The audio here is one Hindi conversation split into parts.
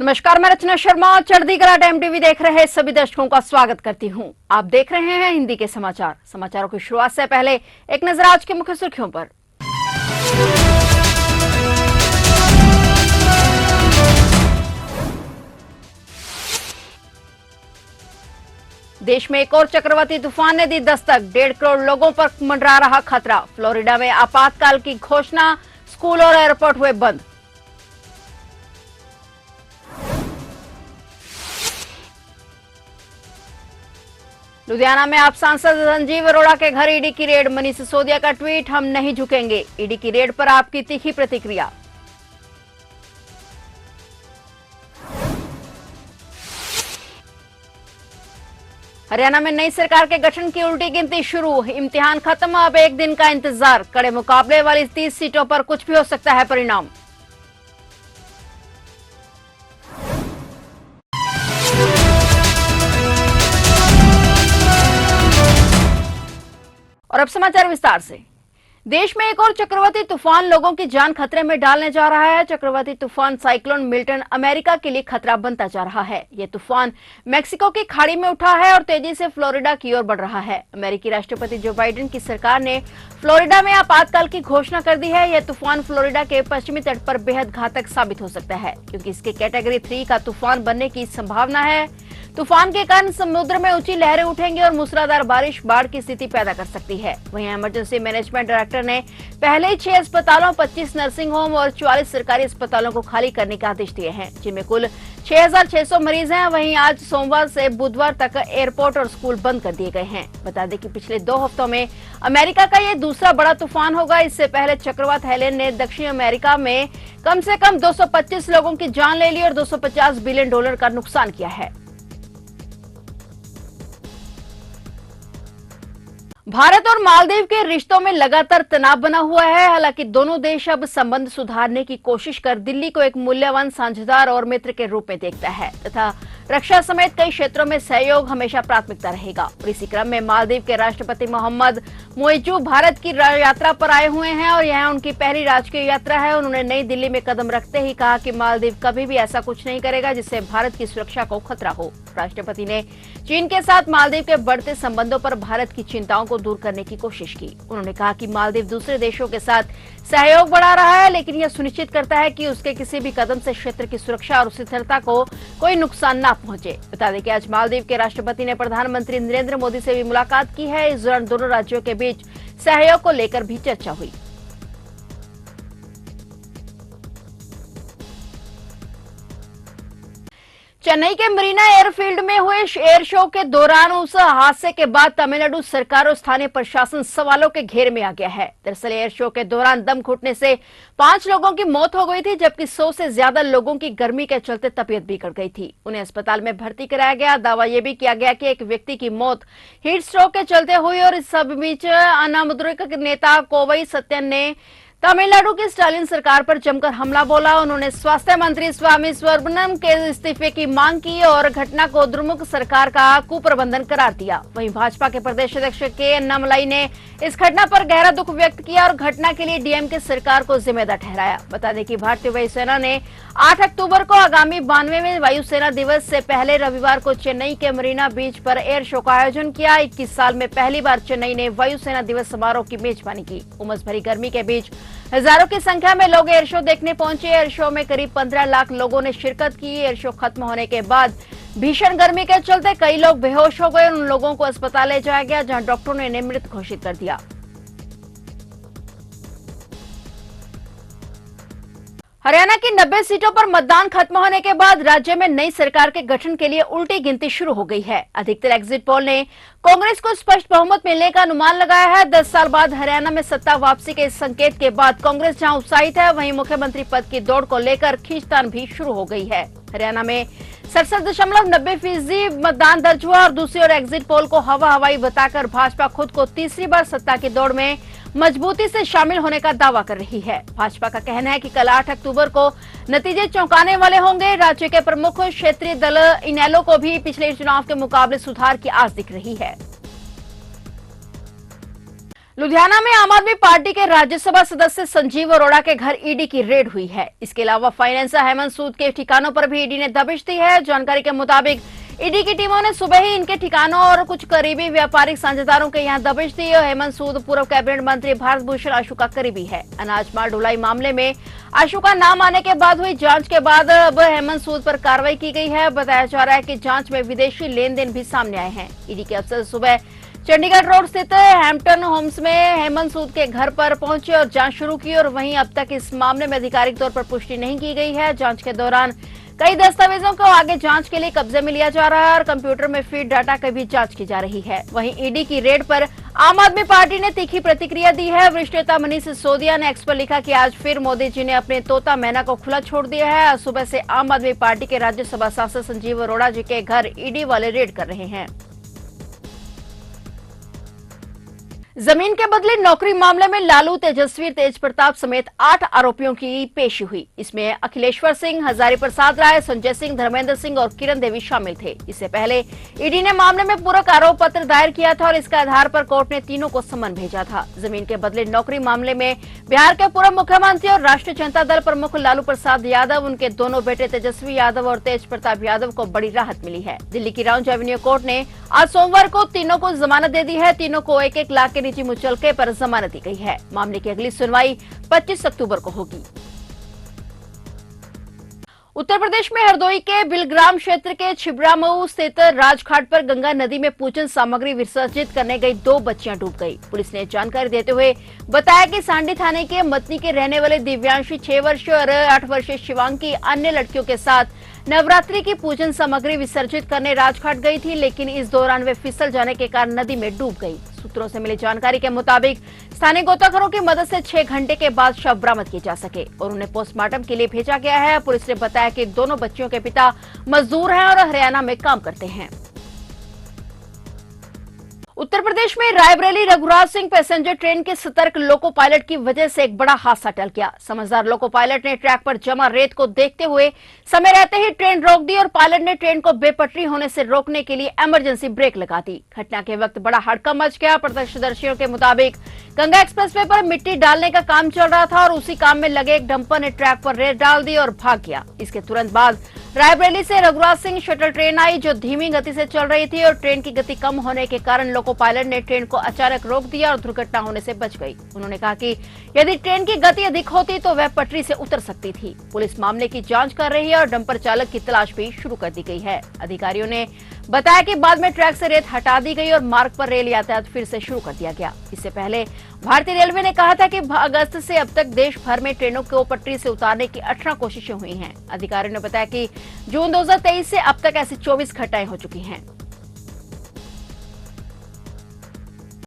नमस्कार, मैं रचना शर्मा और चढ़ती कला टाइम टीवी देख रहे सभी दर्शकों का स्वागत करती हूं। आप देख रहे हैं हिंदी के समाचार। समाचारों की शुरुआत से पहले एक नजर आज की मुख्य सुर्खियों पर। देश में एक और चक्रवाती तूफान ने दी दस्तक। 1.5 करोड़ लोगों पर मंडरा रहा खतरा। फ्लोरिडा में आपातकाल की घोषणा, स्कूल और एयरपोर्ट हुए बंद। लुधियाना में आप सांसद संजीव अरोड़ा के घर ईडी की रेड। मनीष सिसोदिया का ट्वीट, हम नहीं झुकेंगे। ईडी की रेड पर आपकी तीखी प्रतिक्रिया। हरियाणा में नई सरकार के गठन की उल्टी गिनती शुरू। इम्तिहान खत्म, अब एक दिन का इंतजार। कड़े मुकाबले वाली 30 सीटों पर कुछ भी हो सकता है परिणाम। और अब समाचार विस्तार से। देश में एक और चक्रवाती तूफान लोगों की जान खतरे में डालने जा रहा है। चक्रवाती तूफान साइक्लोन मिल्टन अमेरिका के लिए खतरा बनता जा रहा है। यह तूफान मेक्सिको की खाड़ी में उठा है और तेजी से फ्लोरिडा की ओर बढ़ रहा है। अमेरिकी राष्ट्रपति जो बाइडेन की सरकार ने फ्लोरिडा में आपातकाल की घोषणा कर दी है। यह तूफान फ्लोरिडा के पश्चिमी तट पर बेहद घातक साबित हो सकता है, क्योंकि इसके कैटेगरी 3 का तूफान बनने की संभावना है। तूफान के कारण समुद्र में ऊंची लहरें उठेंगी और मूसलाधार बारिश बाढ़ की स्थिति पैदा कर सकती है। वहीं इमरजेंसी मैनेजमेंट डायरेक्टर ने पहले ही 6 अस्पतालों, 25 नर्सिंग होम और 44 सरकारी अस्पतालों को खाली करने के आदेश दिए हैं, जिनमें कुल 6,600 मरीज हैं। वहीं आज सोमवार से बुधवार तक एयरपोर्ट और स्कूल बंद कर दिए गए हैं। बता दें कि पिछले 2 हफ्तों में अमेरिका का यह दूसरा बड़ा तूफान होगा। इससे पहले चक्रवात हेलेन ने दक्षिण अमेरिका में कम से कम 225 लोगों की जान ले ली और $250 बिलियन का नुकसान किया है। भारत और मालदीव के रिश्तों में लगातार तनाव बना हुआ है। हालांकि दोनों देश अब संबंध सुधारने की कोशिश कर दिल्ली को एक मूल्यवान साझेदार और मित्र के रूप में देखता है तथा रक्षा समेत कई क्षेत्रों में सहयोग हमेशा प्राथमिकता रहेगा। और इसी क्रम में मालदीव के राष्ट्रपति मोहम्मद मोइजू भारत की यात्रा पर आए हुए हैं और यह उनकी पहली राजकीय यात्रा है। उन्होंने नई दिल्ली में कदम रखते ही कहा कि मालदीव कभी भी ऐसा कुछ नहीं करेगा जिससे भारत की सुरक्षा को खतरा हो। राष्ट्रपति ने चीन के साथ मालदीव के बढ़ते संबंधों पर भारत की चिंताओं को दूर करने की कोशिश की। उन्होंने कहा कि मालदीव दूसरे देशों के साथ सहयोग बढ़ा रहा है, लेकिन यह सुनिश्चित करता है कि उसके किसी भी कदम से क्षेत्र की सुरक्षा और स्थिरता को कोई नुकसान न पहुंचे। बता दें कि आज मालदीव के राष्ट्रपति ने प्रधानमंत्री नरेंद्र मोदी से भी मुलाकात की है। इस दौरान दोनों राज्यों के बीच सहयोग को लेकर भी चर्चा हुई। चेन्नई के मरीना एयरफील्ड में हुए एयर शो के दौरान उस हादसे के बाद तमिलनाडु सरकार और स्थानीय प्रशासन सवालों के घेरे में आ गया है। दरअसल एयर शो के दौरान दम घुटने से 5 लोगों की मौत हो गई थी, जबकि 100 से ज्यादा लोगों की गर्मी के चलते तबीयत बिगड़ गई थी। उन्हें अस्पताल में भर्ती कराया गया। दावा यह भी किया गया कि एक व्यक्ति की मौत हीट स्ट्रोक के चलते हुई। और इस सब बीच अनामुद्रिक नेता कोवई सत्यन ने तमिलनाडु की स्टालिन सरकार पर जमकर हमला बोला। उन्होंने स्वास्थ्य मंत्री स्वामी स्वरबनम के इस्तीफे की मांग की और घटना को द्विमुख सरकार का कुप्रबंधन करार दिया। वहीं भाजपा के प्रदेश अध्यक्ष के अन्नामलाई ने इस घटना पर गहरा दुख व्यक्त किया और घटना के लिए डीएमके सरकार को जिम्मेदार ठहराया। बता दें कि भारतीय वायुसेना ने 8 अक्टूबर को आगामी 92वें वायुसेना दिवस से पहले रविवार को चेन्नई के मरीना बीच पर एयर शो का आयोजन किया। 21 साल में पहली बार चेन्नई ने वायुसेना दिवस समारोह की मेजबानी की। उमस भरी गर्मी के बीच हजारों की संख्या में लोग एयर शो देखने पहुंचे। एयर शो में करीब 15 लाख लोगों ने शिरकत की। एयर शो खत्म होने के बाद भीषण गर्मी के चलते कई लोग बेहोश हो गए। उन लोगों को अस्पताल ले जाया गया, जहां डॉक्टरों ने इन्हें मृत घोषित कर दिया। हरियाणा की 90 सीटों पर मतदान खत्म होने के बाद राज्य में नई सरकार के गठन के लिए उल्टी गिनती शुरू हो गई है। अधिकतर एग्जिट पोल ने कांग्रेस को स्पष्ट बहुमत मिलने का अनुमान लगाया है। 10 साल बाद हरियाणा में सत्ता वापसी के संकेत के बाद कांग्रेस जहां उत्साहित है, वहीं मुख्यमंत्री पद की दौड़ को लेकर खींचतान भी शुरू हो गई है। हरियाणा में 67.90% मतदान दर्ज हुआ और दूसरी ओर एग्जिट पोल को हवाई बताकर भाजपा खुद को तीसरी बार सत्ता की दौड़ में मजबूती से शामिल होने का दावा कर रही है। भाजपा का कहना है कि कल 8 अक्टूबर को नतीजे चौंकाने वाले होंगे। राज्य के प्रमुख क्षेत्रीय दल इनेलो को भी पिछले चुनाव के मुकाबले सुधार की आस दिख रही है। लुधियाना में आम आदमी पार्टी के राज्यसभा सदस्य संजीव अरोड़ा के घर ईडी की रेड हुई है। इसके अलावा फाइनेंसर हेमंत सूद के ठिकानों पर भी ईडी ने दबिश दी है। जानकारी के मुताबिक ईडी की टीमों ने सुबह ही इनके ठिकानों और कुछ करीबी व्यापारिक साझेदारों के यहां दबिश दी। हेमंत सूद पूर्व कैबिनेट मंत्री भारत भूषण आशु का करीबी है। अनाज माल ढुलाई मामले में आशु का नाम आने के बाद हुई जांच के बाद अब हेमंत सूद पर कार्रवाई की गई है। बताया जा रहा है कि जांच में विदेशी लेन देन भी सामने आए हैं। ईडी के अफसर सुबह चंडीगढ़ रोड स्थित हैम्पटन होम्स में हेमंत सूद के घर पर पहुंचे और जांच शुरू की। और वहीं अब तक इस मामले में आधिकारिक तौर पर पुष्टि नहीं की गई है। जांच के दौरान कई दस्तावेजों को आगे जांच के लिए कब्जे में लिया जा रहा है और कंप्यूटर में फीड डाटा की भी जांच की जा रही है। वहीं ईडी की रेड पर आम आदमी पार्टी ने तीखी प्रतिक्रिया दी है। वरिष्ठ नेता मनीष सिसोदिया ने एक्स पर लिखा कि आज फिर मोदी जी ने अपने तोता मैना को खुला छोड़ दिया है। आज सुबह से आम आदमी पार्टी के राज्यसभा सांसद संजीव अरोड़ा जी के घर ईडी वाले रेड कर रहे हैं। जमीन के बदले नौकरी मामले में लालू, तेजस्वी, तेज प्रताप समेत 8 आरोपियों की पेशी हुई। इसमें अखिलेश्वर सिंह, हजारी प्रसाद राय, संजय सिंह, धर्मेंद्र सिंह और किरण देवी शामिल थे। इससे पहले ईडी ने मामले में पूरक आरोप पत्र दायर किया था और इसके आधार पर कोर्ट ने तीनों को सम्मन भेजा था। जमीन के बदले नौकरी मामले में बिहार के पूर्व मुख्यमंत्री और राष्ट्रीय जनता दल प्रमुख लालू प्रसाद यादव, उनके दोनों बेटे तेजस्वी यादव और तेज प्रताप यादव को बड़ी राहत मिली है। दिल्ली की राउंड एवेन्यू कोर्ट ने आज सोमवार को तीनों को जमानत दे दी है। तीनों को 1-1 लाख के निजी मुचलके पर जमानत दी गई है। मामले की अगली सुनवाई 25 अक्टूबर को होगी। उत्तर प्रदेश में हरदोई के बिलग्राम क्षेत्र के छिबरामऊ स्थित राजघाट पर गंगा नदी में पूजन सामग्री विसर्जित करने गई 2 बच्चियां डूब गई। पुलिस ने जानकारी देते हुए बताया कि सांडी थाने के मतनी के रहने वाले दिव्यांशी 6 वर्षीय और 8 वर्षीय शिवांगी अन्य लड़कियों के साथ नवरात्रि की पूजन सामग्री विसर्जित करने राजघाट गई थी, लेकिन इस दौरान वे फिसल जाने के कारण नदी में डूब गई। सूत्रों से मिली जानकारी के मुताबिक स्थानीय गोताखोरों की मदद से 6 घंटे के बाद शव बरामद किए जा सके और उन्हें पोस्टमार्टम के लिए भेजा गया है। पुलिस ने बताया कि दोनों बच्चियों के पिता मजदूर हैं और हरियाणा में काम करते हैं। उत्तर प्रदेश में रायबरेली रघुराज सिंह पैसेंजर ट्रेन के सतर्क लोको पायलट की वजह से एक बड़ा हादसा टल गया। समझदार लोको पायलट ने ट्रैक पर जमा रेत को देखते हुए समय रहते ही ट्रेन रोक दी और पायलट ने ट्रेन को बेपटरी होने से रोकने के लिए इमरजेंसी ब्रेक लगा दी। घटना के वक्त बड़ा हड़कंप मच गया। प्रत्यक्षदर्शियों के मुताबिक गंगा एक्सप्रेसवे पर मिट्टी डालने का काम चल रहा था और उसी काम में लगे एक डंपर ने ट्रैक पर रेत डाल दी और भाग गया। इसके तुरंत बाद रायबरेली से रघुराज सिंह शटल ट्रेन आई जो धीमी गति से चल रही थी और ट्रेन की गति कम होने के कारण लोको पायलट ने ट्रेन को अचानक रोक दिया और दुर्घटना होने से बच गई। उन्होंने कहा कि यदि ट्रेन की गति अधिक होती तो वह पटरी से उतर सकती थी। पुलिस मामले की जांच कर रही है और डंपर चालक की तलाश भी शुरू कर दी गई है। अधिकारियों ने बताया कि बाद में ट्रैक से रेत हटा दी गई और मार्ग पर रेल यातायात फिर से शुरू कर दिया गया। इससे पहले भारतीय रेलवे ने कहा था कि अगस्त से अब तक देश भर में ट्रेनों को पटरी से उतारने की 18 कोशिशें हुई हैं। अधिकारियों ने बताया कि जून 2023 से अब तक ऐसी 24 घटनाएं हो चुकी हैं।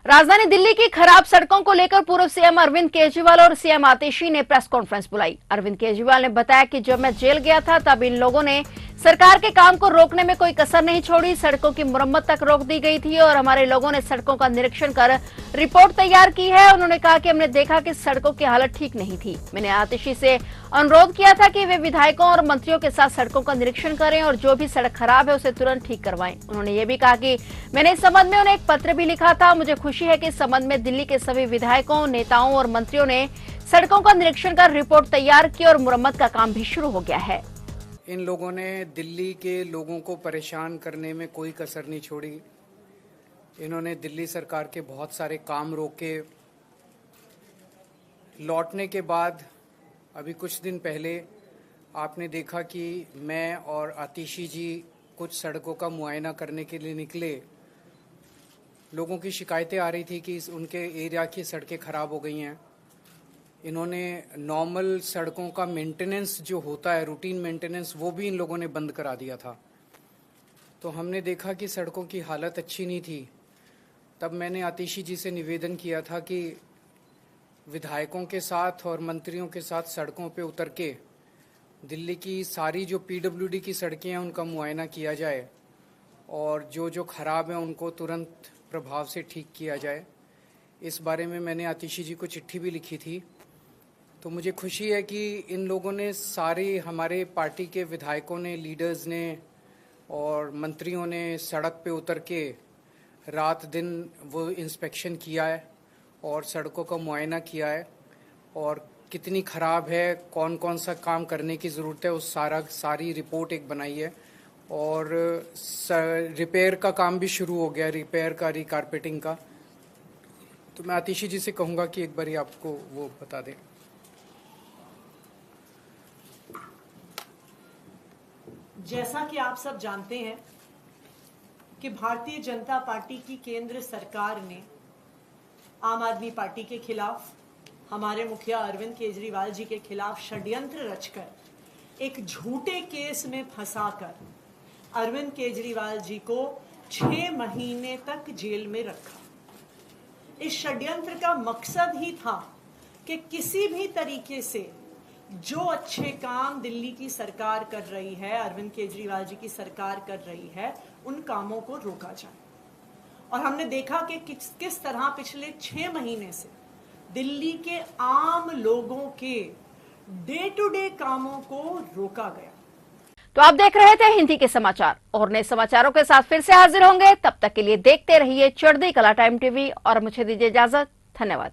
राजधानी दिल्ली की खराब सड़कों को लेकर पूर्व सीएम अरविंद केजरीवाल और सीएम आतिशी ने प्रेस कॉन्फ्रेंस बुलाई। अरविंद केजरीवाल ने बताया कि जब मैं जेल गया था तब इन लोगों ने सरकार के काम को रोकने में कोई कसर नहीं छोड़ी। सड़कों की मुरम्मत तक रोक दी गई थी और हमारे लोगों ने सड़कों का निरीक्षण कर रिपोर्ट तैयार की है। उन्होंने कहा कि हमने देखा कि सड़कों की हालत ठीक नहीं थी। मैंने आतिशी से अनुरोध किया था कि वे विधायकों और मंत्रियों के साथ सड़कों का निरीक्षण करें और जो भी सड़क खराब है उसे तुरंत ठीक करवाएं। उन्होंने ये भी कहा कि मैंने इस संबंध में उन्हें एक पत्र भी लिखा था। मुझे खुशी है कि इस संबंध में दिल्ली के सभी विधायकों, नेताओं और मंत्रियों ने सड़कों का निरीक्षण कर रिपोर्ट तैयार की और मुरम्मत का काम भी शुरू हो गया है। इन लोगों ने दिल्ली के लोगों को परेशान करने में कोई कसर नहीं छोड़ी। इन्होंने दिल्ली सरकार के बहुत सारे काम रोके। लौटने के बाद अभी कुछ दिन पहले आपने देखा कि मैं और आतिशी जी कुछ सड़कों का मुआयना करने के लिए निकले। लोगों की शिकायतें आ रही थी कि उनके एरिया की सड़कें खराब हो गई हैं। इन्होंने नॉर्मल सड़कों का मेंटेनेंस जो होता है, रूटीन मेंटेनेंस, वो भी इन लोगों ने बंद करा दिया था। तो हमने देखा कि सड़कों की हालत अच्छी नहीं थी। तब मैंने आतिशी जी से निवेदन किया था कि विधायकों के साथ और मंत्रियों के साथ सड़कों पे उतर के दिल्ली की सारी जो पीडब्ल्यूडी की सड़कें हैं उनका मुआयना किया जाए और जो जो खराब हैं उनको तुरंत प्रभाव से ठीक किया जाए। इस बारे में मैंने आतिशी जी को चिट्ठी भी लिखी थी। तो मुझे खुशी है कि इन लोगों ने, सारे हमारे पार्टी के विधायकों ने, लीडर्स ने और मंत्रियों ने सड़क पे उतर के रात दिन वो इंस्पेक्शन किया है और सड़कों का मुआयना किया है और कितनी खराब है, कौन कौन सा काम करने की ज़रूरत है, उस सारी रिपोर्ट एक बनाई है। और रिपेयर का काम भी शुरू हो गया, रिपेयर का, रिकारपेटिंग का। तो मैं आतिशी जी से कहूँगा कि एक बारी आपको वो बता दें। जैसा कि आप सब जानते हैं कि भारतीय जनता पार्टी की केंद्र सरकार ने आम आदमी पार्टी के खिलाफ, हमारे मुखिया अरविंद केजरीवाल जी के खिलाफ षड्यंत्र रचकर एक झूठे केस में फंसाकर अरविंद केजरीवाल जी को 6 महीने तक जेल में रखा। इस षड्यंत्र का मकसद ही था कि किसी भी तरीके से जो अच्छे काम दिल्ली की सरकार कर रही है, अरविंद केजरीवाल जी की सरकार कर रही है, उन कामों को रोका जाए। और हमने देखा कि किस तरह पिछले 6 महीने से दिल्ली के आम लोगों के डे टू डे कामों को रोका गया। तो आप देख रहे थे हिंदी के समाचार, और नए समाचारों के साथ फिर से हाजिर होंगे। तब तक के लिए देखते रहिए चढ़ती कला टाइम टीवी और मुझे दीजिए इजाजत। धन्यवाद।